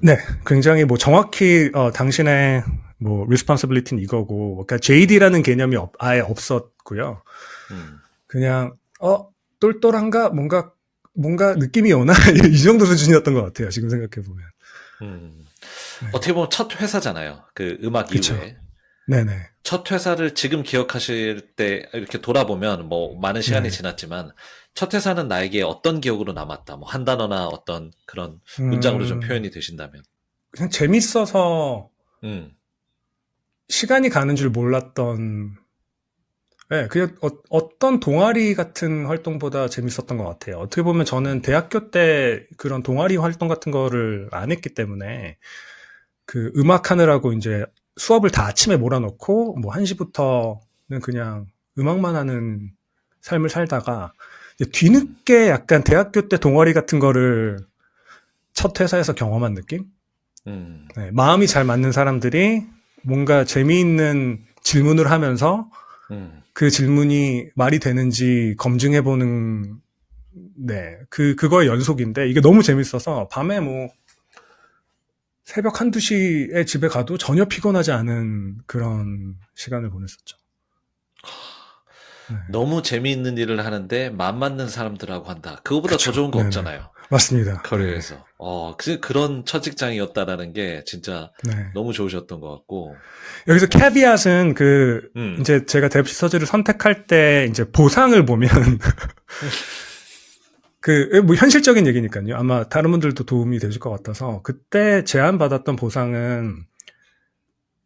네. 굉장히 뭐 정확히 당신의 뭐 responsibility는 이거고, 그러니까 JD라는 개념이 아예 없었고요. 그냥 똘똘한가 뭔가 느낌이 오나 이 정도 수준이었던 것 같아요. 지금 생각해 보면. 네. 어떻게 보면 첫 회사잖아요. 그 음악 그쵸. 이후에. 네네. 첫 회사를 지금 기억하실 때 이렇게 돌아보면 뭐 많은 시간이 지났지만 첫 회사는 나에게 어떤 기억으로 남았다. 뭐 한 단어나 어떤 그런 문장으로 좀 표현이 되신다면. 그냥 재밌어서 시간이 가는 줄 몰랐던. 네, 그냥 어떤 동아리 같은 활동보다 재밌었던 것 같아요. 어떻게 보면 저는 대학교 때 그런 동아리 활동 같은 거를 안 했기 때문에 그 음악 하느라고 이제 수업을 다 아침에 몰아넣고 뭐 1시부터는 그냥 음악만 하는 삶을 살다가 이제 뒤늦게 약간 대학교 때 동아리 같은 거를 첫 회사에서 경험한 느낌? 네, 마음이 잘 맞는 사람들이 뭔가 재미있는 질문을 하면서 그 질문이 말이 되는지 검증해보는, 네, 그거의 연속인데, 이게 너무 재밌어서, 밤에 뭐, 새벽 1~2시에 집에 가도 전혀 피곤하지 않은 그런 시간을 보냈었죠. 네. 너무 재미있는 일을 하는데, 맘 맞는 사람들하고 한다. 그거보다 그쵸. 더 좋은 거 네네. 없잖아요. 맞습니다. 커리어에서. 그런 첫 직장이었다라는 게 진짜 네. 너무 좋으셨던 것 같고. 여기서 캐비앗은 이제 제가 데뷔 서즈를 선택할 때 이제 보상을 보면 뭐 현실적인 얘기니까요. 아마 다른 분들도 도움이 되실 것 같아서 그때 제안받았던 보상은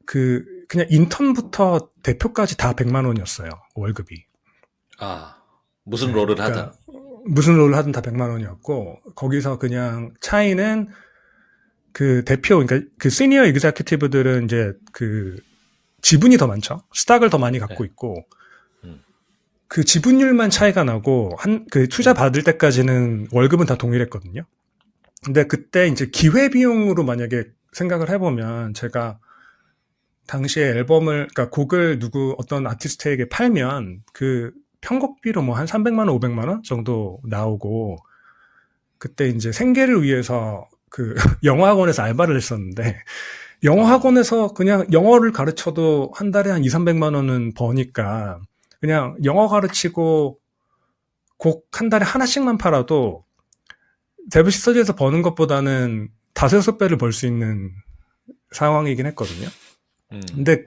그냥 인턴부터 대표까지 다 100만 원이었어요. 월급이. 무슨 롤을 하든. 무슨 롤을 하든 다 100만 원이었고 거기서 그냥 차이는 그 대표, 그러니까 그 시니어 에그제큐티브들은 이제 그 지분이 더 많죠. 스탁을 더 많이 갖고 있고 그 지분율만 차이가 나고 그 투자 받을 때까지는 월급은 다 동일했거든요. 근데 그때 이제 기회 비용으로 만약에 생각을 해보면 제가 당시에 그러니까 곡을 어떤 아티스트에게 팔면 그 편곡비로 뭐 한 300만 원, 500만 원 정도 나오고 그때 이제 생계를 위해서 그 영어학원에서 알바를 했었는데 영어학원에서 그냥 영어를 가르쳐도 한 달에 한 2, 300만 원은 버니까 그냥 영어 가르치고 곡 한 달에 하나씩만 팔아도 데뷔시 서지에서 버는 것보다는 5, 6배를 벌 수 있는 상황이긴 했거든요. 근데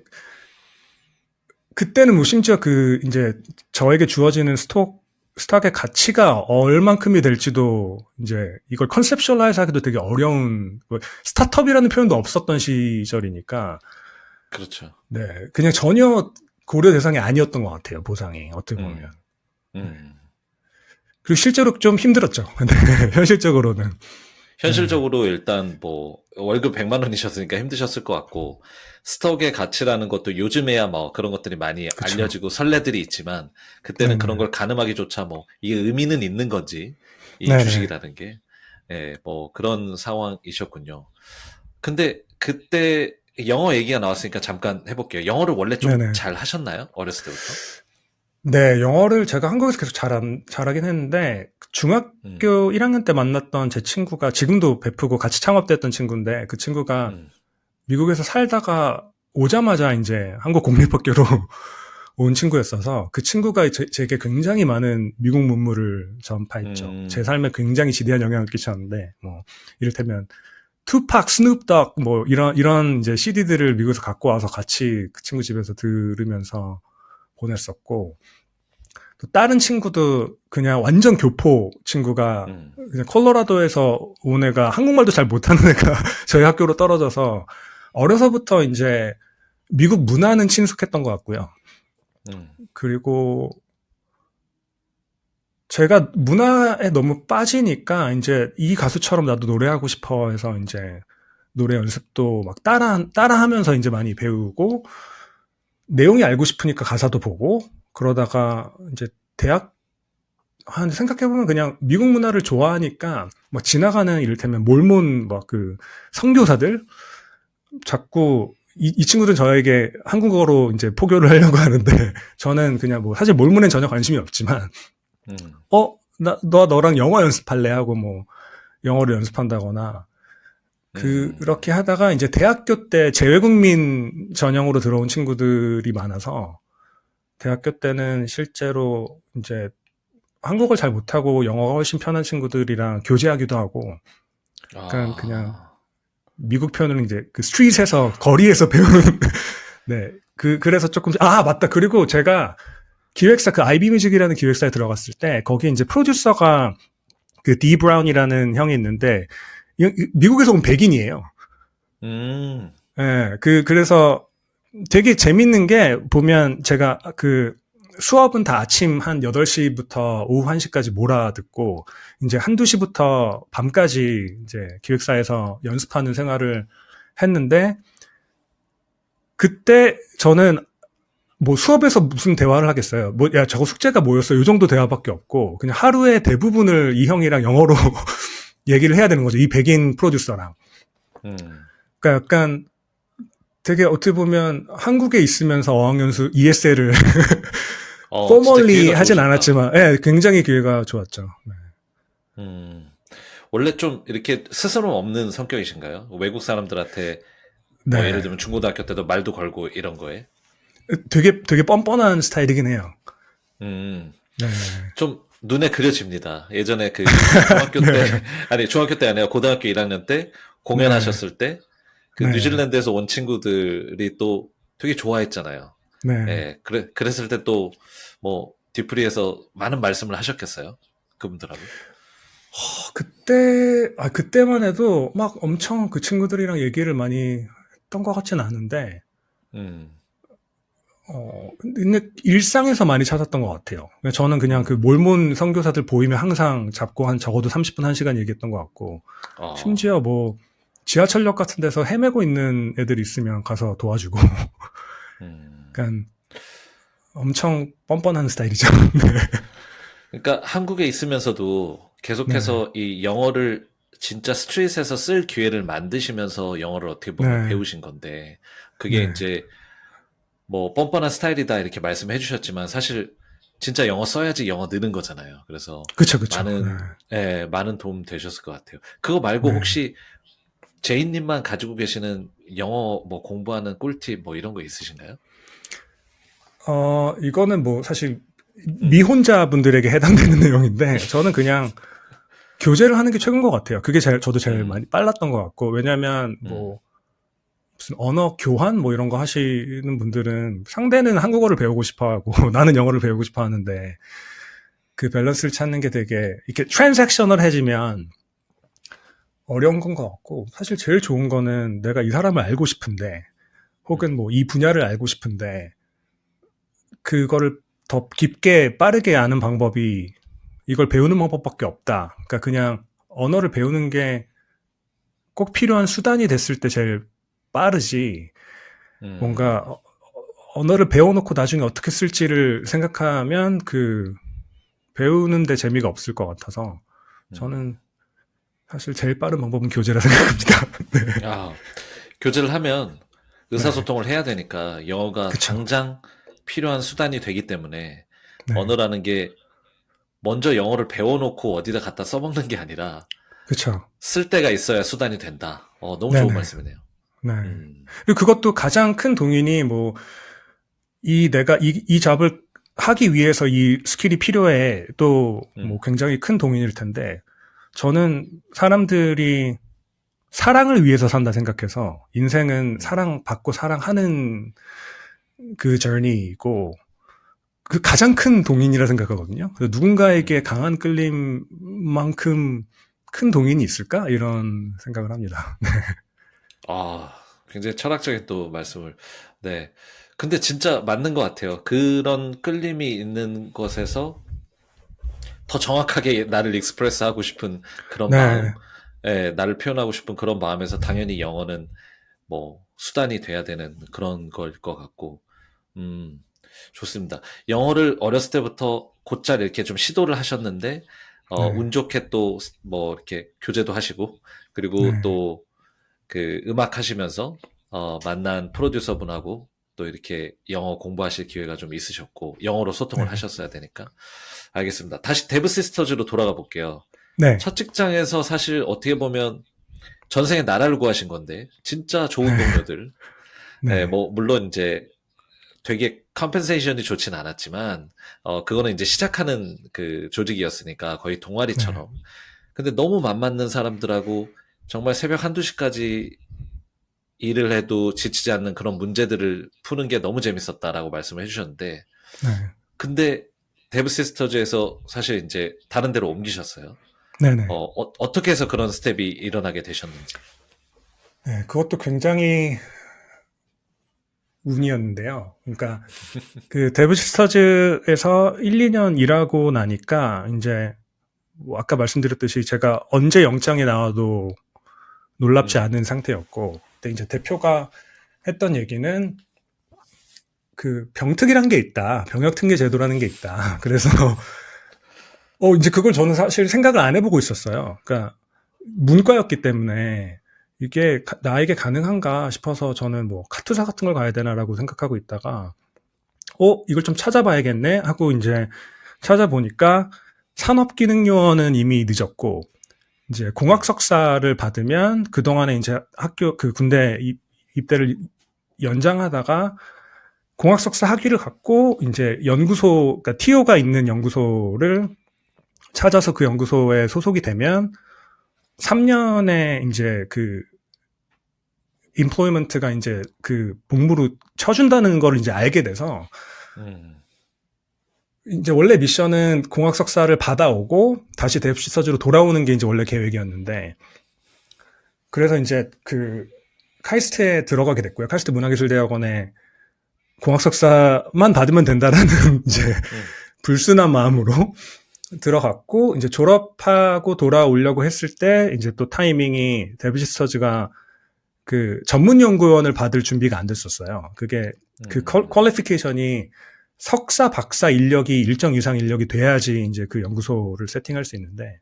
그때는 뭐 심지어 이제 저에게 주어지는 스탁의 가치가 얼만큼이 될지도 이제 이걸 컨셉션라이즈 하기도 되게 어려운, 스타트업이라는 표현도 없었던 시절이니까. 그렇죠. 네. 그냥 전혀 고려 대상이 아니었던 것 같아요, 보상이. 어떻게 보면. 그리고 실제로 좀 힘들었죠. 근데 현실적으로는. 현실적으로 일단 뭐 월급 100만 원이셨으니까 힘드셨을 것 같고 스톡의 가치라는 것도 요즘에야 뭐 그런 것들이 많이 그쵸. 알려지고 선례들이 있지만 그때는 그런 걸 가늠하기조차 뭐 이게 의미는 있는 건지 이 주식이라는 게 뭐 그런 상황이셨군요. 근데 그때 영어 얘기가 나왔으니까 잠깐 해볼게요. 영어를 원래 좀 잘 하셨나요? 어렸을 때부터? 네, 영어를 제가 한국에서 계속 잘하긴 했는데, 중학교 1학년 때 만났던 제 친구가 지금도 베프고 같이 창업됐던 친구인데, 그 친구가 미국에서 살다가 오자마자 이제 한국 공립학교로 온 친구였어서 그 친구가 제게 굉장히 많은 미국 문물을 전파했죠. 제 음, 삶에 굉장히 지대한 영향을 끼쳤는데 뭐 이를테면 투팍, 스눕독 뭐 이런 이제 CD들을 미국에서 갖고 와서 같이 그 친구 집에서 들으면서 보냈었고 또 다른 친구도 그냥 완전 교포 친구가 음, 그냥 콜로라도에서 온 애가 한국말도 잘 못하는 애가 저희 학교로 떨어져서 어려서부터 이제 미국 문화는 친숙했던 것 같고요. 음, 그리고 제가 문화에 너무 빠지니까 이제 이 가수처럼 나도 노래하고 싶어 해서 이제 노래 연습도 막 따라하면서 이제 많이 배우고 내용이 알고 싶으니까 가사도 보고 그러다가 이제 대학 한 생각해보면 그냥 미국 문화를 좋아하니까 뭐 지나가는 이를테면 몰몬 막 그 선교사들 자꾸 이 친구들 저에게 한국어로 이제 포교를 하려고 하는데 저는 그냥 뭐 사실 몰몬엔 전혀 관심이 없지만 음, 너랑 영어 연습할래 하고 뭐 영어를 연습한다거나 음. 그렇게 하다가 이제 대학교 때 재외국민 전형으로 들어온 친구들이 많아서 대학교 때는 실제로 이제 한국어를 잘 못하고 영어가 훨씬 편한 친구들이랑 교제하기도 하고 그냥 아, 미국 표현은 이제 그 스트릿에서 거리에서 배우는 네. 그래서 조금 맞다. 그리고 제가 기획사 그 아이비 뮤직이라는 기획사에 들어갔을 때 거기 이제 프로듀서가 그 디 브라운이라는 형이 있는데 미국에서 온 백인이에요. 음, 예. 그래서 되게 재밌는 게 보면 제가 그 수업은 다 아침 한 8시부터 오후 1시까지 몰아듣고 이제 한두 시부터 밤까지 이제 기획사에서 연습하는 생활을 했는데 그때 저는 뭐 수업에서 무슨 대화를 하겠어요. 뭐, 야, 저거 숙제가 뭐였어? 요 정도 대화밖에 없고, 그냥 하루의 대부분을 이 형이랑 영어로 얘기를 해야 되는 거죠. 이 백인 프로듀서랑. 음. 그러니까 약간 되게 어떻게 보면 한국에 있으면서 어학연수 ESL을 진짜 포멀리 기회가 하진 좋으셨다. 않았지만, 예, 굉장히 기회가 좋았죠. 네. 음. 원래 좀 이렇게 스스럼 없는 성격이신가요? 외국 사람들한테 뭐 예를 네. 들면 중고등학교 때도 말도 걸고 이런 거에? 되게 뻔뻔한 스타일이긴 해요. 음. 네. 좀 눈에 그려집니다. 예전에 중학교 때, 네. 아니, 중학교 때 아니라 고등학교 1학년 때 네. 공연하셨을 때, 그 네. 뉴질랜드에서 온 친구들이 또 되게 좋아했잖아요. 네. 예, 그랬을 때 또, 뭐, 뒤풀이에서 많은 말씀을 하셨겠어요? 그분들하고. 그때만 해도 막 엄청 그 친구들이랑 얘기를 많이 했던 것 같진 않은데, 음, 근데 일상에서 많이 찾았던 것 같아요. 저는 그냥 그 음, 몰몬 선교사들 보이면 항상 잡고 한 적어도 30분, 1시간 얘기했던 것 같고, 어, 심지어 뭐, 지하철역 같은 데서 헤매고 있는 애들 있으면 가서 도와주고, 음. 그러니까 엄청 뻔뻔한 스타일이죠. 그러니까 한국에 있으면서도 네, 계속해서 이 영어를 진짜 스트릿에서 쓸 기회를 만드시면서 영어를 어떻게 보면 네, 배우신 건데, 그게 네. 이제 뭐 뻔뻔한 스타일이다 이렇게 말씀해 주셨지만 사실 진짜 영어 써야지 영어 느는 거잖아요. 그래서 그쵸, 그쵸. 네, 많은 도움 되셨을 것 같아요. 그거 말고 네. 혹시 제이님만 가지고 계시는 영어 뭐 공부하는 꿀팁 뭐 이런 거 있으신가요? 이거는 뭐 사실 음, 미혼자분들에게 해당되는 내용인데, 저는 그냥 교제를 하는 게 최고인 것 같아요. 그게 저도 제일 많이 음, 빨랐던 것 같고, 왜냐면 음, 뭐, 무슨 언어 교환 뭐 이런 거 하시는 분들은 상대는 한국어를 배우고 싶어 하고 나는 영어를 배우고 싶어 하는데 그 밸런스를 찾는 게 되게 이렇게 트랜잭셔널해지면 어려운 건 것 같고 사실 제일 좋은 거는 내가 이 사람을 알고 싶은데 혹은 음, 뭐 이 분야를 알고 싶은데 그거를 더 깊게 빠르게 아는 방법이 이걸 배우는 방법밖에 없다. 그러니까 그냥 언어를 배우는 게 꼭 필요한 수단이 됐을 때 제일 빠르지 뭔가 음, 언어를 배워놓고 나중에 어떻게 쓸지를 생각하면 그 배우는데 재미가 없을 것 같아서 음. 저는 사실 제일 빠른 방법은 교제라 생각합니다. 아, 교제를 하면 네, 의사소통을 해야 되니까 영어가 그쵸. 당장 필요한 수단이 되기 때문에 네, 언어라는 게 먼저 영어를 배워놓고 어디다 갖다 써먹는 게 아니라 그쵸. 쓸 때가 있어야 수단이 된다. 너무 좋은 네네. 말씀이네요. 네. 음, 그리고 그것도 가장 큰 동인이 뭐 내가 이 잡을 하기 위해서 이 스킬이 필요해. 또 뭐 음, 굉장히 큰 동인일 텐데, 저는 사람들이 사랑을 위해서 산다 생각해서, 인생은 음, 사랑받고 사랑하는 그 journey이고, 그 가장 큰 동인이라 생각하거든요. 그래서 누군가에게 음. 강한 끌림만큼 큰 동인이 있을까? 이런 생각을 합니다. 아, 굉장히 철학적인 또 말씀을. 네. 근데 진짜 맞는 것 같아요. 그런 끌림이 있는 것에서 더 정확하게 나를 익스프레스 하고 싶은 그런 마음, 네, 나를 표현하고 싶은 그런 마음에서 당연히 영어는 뭐 수단이 돼야 되는 그런 걸 것 같고, 음, 좋습니다. 영어를 어렸을 때부터 곧잘 이렇게 좀 시도를 하셨는데, 네, 운 좋게 또 뭐 이렇게 교재도 하시고, 그리고 네, 또 그 음악 하시면서 만난 프로듀서 분하고 또 이렇게 영어 공부하실 기회가 좀 있으셨고, 영어로 소통을 네, 하셨어야 되니까. 알겠습니다. 다시 데브 시스터즈로 돌아가 볼게요. 네, 첫 직장에서 사실 어떻게 보면 전생에 나라를 구하신 건데, 진짜 좋은 네, 동료들. 네, 뭐, 물론 이제 되게 컴펜세이션이 좋진 않았지만, 그거는 이제 시작하는 그 조직이었으니까 거의 네, 동아리처럼. 근데 너무 맘 맞는 사람들하고 정말 새벽 한두 시까지 일을 해도 지치지 않는 그런 문제들을 푸는 게 너무 재밌었다라고 말씀을 해주셨는데, 네, 근데 데브 시스터즈에서 사실 이제 다른 데로 옮기셨어요. 네, 네. 떻게 해서 그런 스텝이 일어나게 되셨는지. 네, 그것도 굉장히 운이었는데요. 그러니까 그 데브시스터즈에서 1, 2년 일하고 나니까 이제 뭐 아까 말씀드렸듯이 제가 언제 영장에 나와도 놀랍지 음, 않은 상태였고, 근데 이제 대표가 했던 얘기는 그 병특이란 게 있다. 병역특례 제도라는 게 있다. 그래서 이제 그걸 저는 사실 생각을 안 해보고 있었어요. 그러니까 문과였기 때문에 이게 나에게 가능한가 싶어서 저는 뭐 카투사 같은 걸 가야 되나라고 생각하고 있다가 이걸 좀 찾아봐야겠네 하고 이제 찾아보니까 산업기능요원은 이미 늦었고 이제 공학 음, 석사를 받으면 그동안에 이제 그 군대 입대를 연장하다가 공학 석사 학위를 갖고 이제 연구소 그러니까 TO가 있는 연구소를 찾아서 그 연구소에 소속이 되면 3년에 이제 그 인플로이먼트가 이제 그 복무로 쳐준다는 걸 이제 알게 돼서 음, 이제 원래 미션은 공학 석사를 받아오고 다시 대입시서지로 돌아오는 게 이제 원래 계획이었는데 그래서 이제 그 카이스트에 들어가게 됐고요. 카이스트 문화기술대학원에 공학 석사만 받으면 된다라는 이제 음, 불순한 마음으로 들어갔고 이제 졸업하고 돌아오려고 했을 때 이제 또 타이밍이 데브시스터즈가 그 전문 연구원을 받을 준비가 안 됐었어요. 그게 그 음, 퀄리피케이션이 석사, 박사 인력이 일정 이상 인력이 돼야지 이제 그 연구소를 세팅할 수 있는데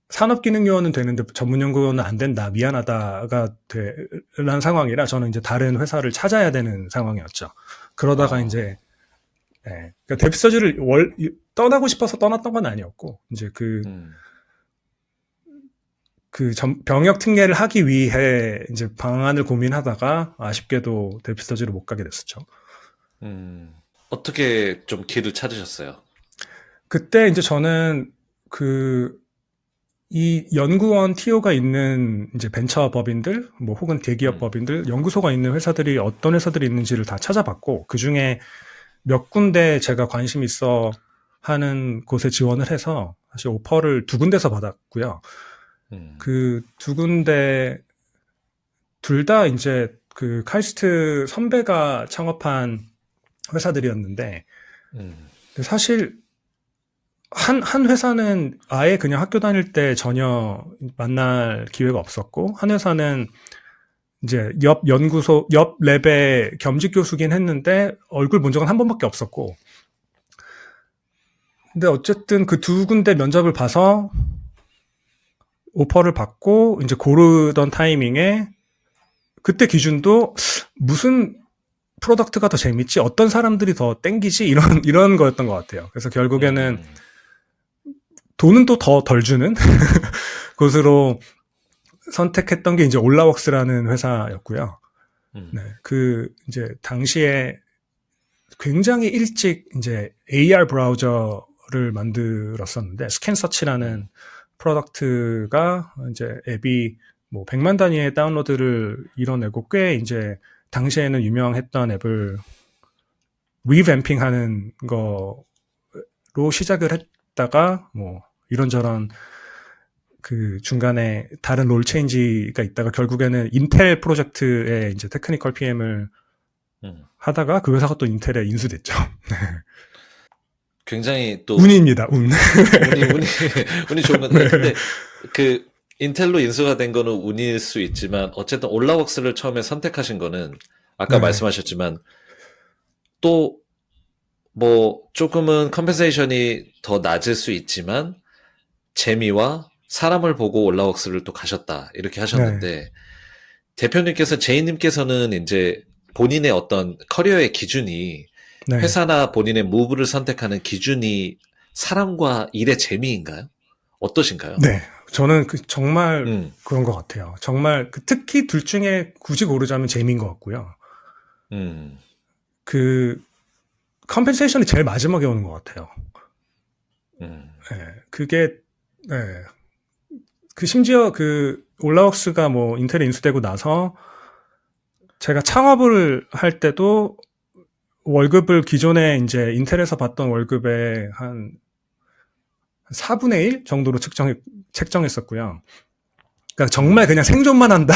산업기능요원은 되는데 전문연구원은 안 된다. 미안하다가 되는 상황이라 저는 이제 다른 회사를 찾아야 되는 상황이었죠. 그러다가 어, 이제 그러니까 뎁스터즈를 떠나고 싶어서 떠났던 건 아니었고 이제 음, 병역 특례를 하기 위해 이제 방안을 고민하다가 아쉽게도 뎁스터즈를 못 가게 됐었죠. 음. 어떻게 좀 길을 찾으셨어요? 그때 이제 저는 그 이 연구원 TO가 있는 이제 벤처 법인들, 뭐 혹은 대기업 음, 법인들, 연구소가 있는 회사들이 어떤 회사들이 있는지를 다 찾아봤고, 그 중에 몇 군데 제가 관심 있어 하는 곳에 지원을 해서 사실 오퍼를 두 군데서 받았고요. 음, 그 두 군데 둘 다 이제 그 카이스트 선배가 창업한 회사들이었는데, 음, 사실 한 회사는 아예 그냥 학교 다닐 때 전혀 만날 기회가 없었고, 한 회사는 이제 옆 연구소, 옆 랩의 겸직 교수긴 했는데, 얼굴 본 적은 한 번밖에 없었고, 근데 어쨌든 그 두 군데 면접을 봐서 오퍼를 받고, 이제 고르던 타이밍에, 그때 기준도 무슨 프로덕트가 더 재밌지? 어떤 사람들이 더 땡기지? 이런 거였던 것 같아요. 그래서 결국에는 음, 돈은 또 더 덜 주는 곳으로 선택했던 게 이제 올라웍스라는 회사였고요. 네, 음, 그 이제 당시에 굉장히 일찍 이제 AR 브라우저를 만들었었는데 스캔서치라는 프로덕트가 이제 앱이 뭐 100만 단위의 다운로드를 이뤄내고 꽤 이제 당시에는 유명했던 앱을 리뱀핑하는 거로 시작을 했다가 뭐 이런저런 그 중간에 다른 롤 체인지가 있다가 결국에는 인텔 프로젝트에 이제 테크니컬 PM을 하다가 그 회사가 또 인텔에 인수됐죠. 굉장히 또 운입니다, 운. 운이 좋은 건데, 근데 그 인텔로 인수가 된 거는 운일 수 있지만 어쨌든 올라웍스를 처음에 선택하신 거는 아까 네. 말씀하셨지만 또 뭐 조금은 컴pen세이션이 더 낮을 수 있지만 재미와 사람을 보고 올라웍스를 또 가셨다 이렇게 하셨는데 대표님께서 제이님께서는 이제 본인의 어떤 커리어의 기준이 네. 회사나 본인의 무브를 선택하는 기준이 사람과 일의 재미인가요? 어떠신가요? 네. 저는 정말 그런 것 같아요. 정말 특히 둘 중에 굳이 고르자면 재미인 것 같고요. 그 컴펜세이션이 제일 마지막에 오는 것 같아요. 네, 그게 네. 그 심지어 그 올라웍스가 뭐 인텔에 인수되고 나서 제가 창업을 할 때도 월급을 기존에 이제 인텔에서 받던 월급의 한 4분의 1 정도로 책정했었고요. 그러니까 정말 그냥 생존만 한다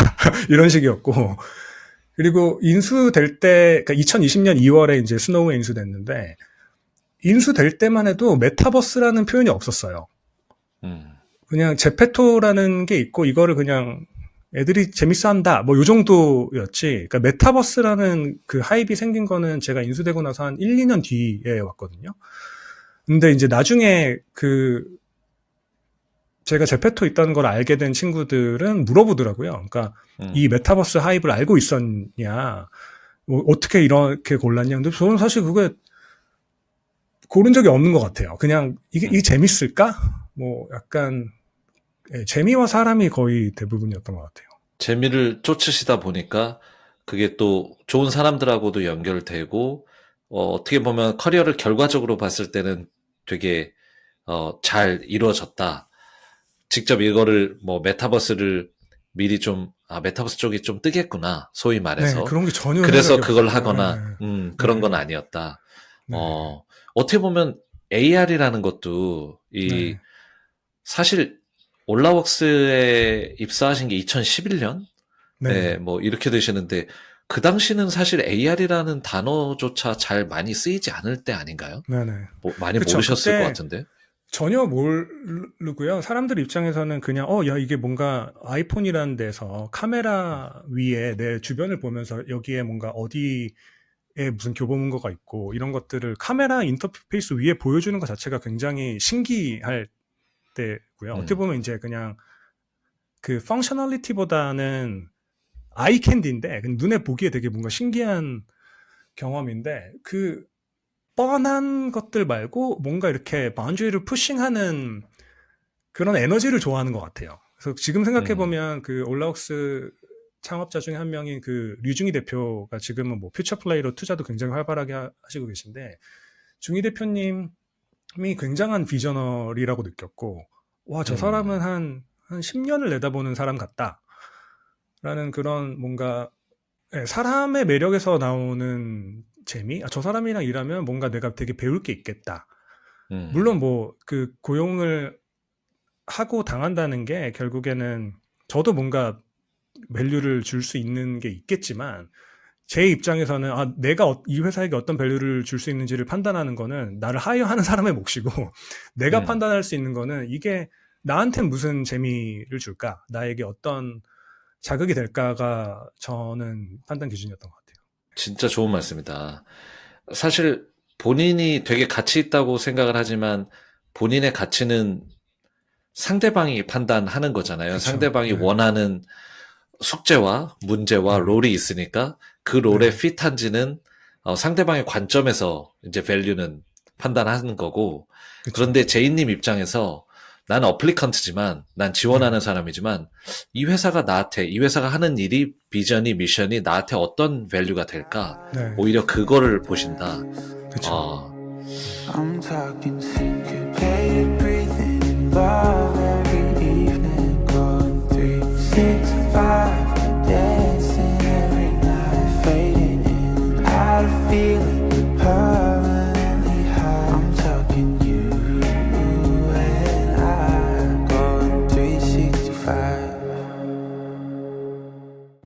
이런 식이었고, 그리고 인수될 때, 그러니까 2020년 2월에 이제 스노우에 인수됐는데 인수될 때만 해도 메타버스라는 표현이 없었어요. 그냥 제페토라는 게 있고 이거를 그냥 애들이 재밌어 한다 뭐 요 정도였지. 그러니까 메타버스라는 그 하이브이 생긴 거는 제가 인수되고 나서 한 1, 2년 뒤에 왔거든요. 근데 이제 나중에 그 제가 제페토 있다는 걸 알게 된 친구들은 물어보더라고요. 그러니까 이 메타버스 하이브를 알고 있었냐, 뭐 어떻게 이렇게 골랐냐. 근데 저는 사실 그게 고른 적이 없는 것 같아요. 그냥 이게 재밌을까? 뭐 약간 재미와 사람이 거의 대부분이었던 것 같아요. 재미를 쫓으시다 보니까 그게 또 좋은 사람들하고도 연결되고 어떻게 보면 커리어를 결과적으로 봤을 때는 되게 잘 이루어졌다. 직접 이거를 뭐 메타버스를 미리 좀 메타버스 쪽이 좀 뜨겠구나 소위 말해서 네, 그런 게 전혀 그래서 그걸 없어요. 하거나 그런 건 아니었다. 어떻게 보면 AR이라는 것도 사실 올라웍스에 입사하신 게 2011년? 네, 뭐 이렇게 되시는데 그 당시는 사실 AR이라는 단어조차 잘 많이 쓰이지 않을 때 아닌가요? 네네. 뭐 많이 그쵸, 모르셨을 것 같은데. 전혀 모르고요. 사람들 입장에서는 그냥 야 이게 뭔가 아이폰이라는 데서 카메라 위에 내 주변을 보면서 여기에 뭔가 어디에 무슨 교보문고가 있고 이런 것들을 카메라 인터페이스 위에 보여주는 것 자체가 굉장히 신기할 때고요. 어떻게 보면 이제 그냥 그 펑셔널리티보다는 아이 캔디인데 눈에 보기에 되게 뭔가 신기한 경험인데 그 뻔한 것들 말고 뭔가 이렇게 바운더리를 푸싱하는 그런 에너지를 좋아하는 것 같아요. 그래서 지금 생각해보면 그 올라웍스 창업자 중에 한 명인 그 류중희 대표가 지금은 뭐 퓨처플레이로 투자도 굉장히 활발하게 하시고 계신데 중희 대표님이 굉장한 비저너리라고 느꼈고 와, 저 사람은 한 10년을 내다보는 사람 같다. 라는 그런 뭔가 사람의 매력에서 나오는 재미? 저 사람이랑 일하면 뭔가 내가 되게 배울 게 있겠다. 물론 뭐 그 고용을 하고 당한다는 게 결국에는 저도 뭔가 밸류를 줄 수 있는 게 있겠지만 제 입장에서는 내가 이 회사에게 어떤 밸류를 줄 수 있는지를 판단하는 거는 나를 하이어하는 사람의 몫이고 내가 판단할 수 있는 거는 이게 나한테 무슨 재미를 줄까? 나에게 어떤 자극이 될까가 저는 판단 기준이었던 것 같아요. 진짜 좋은 말씀이다. 사실 본인이 되게 가치 있다고 생각을 하지만 본인의 가치는 상대방이 판단하는 거잖아요. 그쵸. 상대방이 원하는 숙제와 문제와 롤이 있으니까 그 롤에 핏한지는 상대방의 관점에서 이제 밸류는 판단하는 거고. 그쵸. 그런데 제이님 입장에서 난 어플리컨트지만, 난 지원하는 사람이지만, 이 회사가 나한테, 이 회사가 하는 일이, 비전이, 미션이 나한테 어떤 밸류가 될까? 네. 오히려 그거를 보신다. 그쵸. 어, I'm talking syncopated breathing involved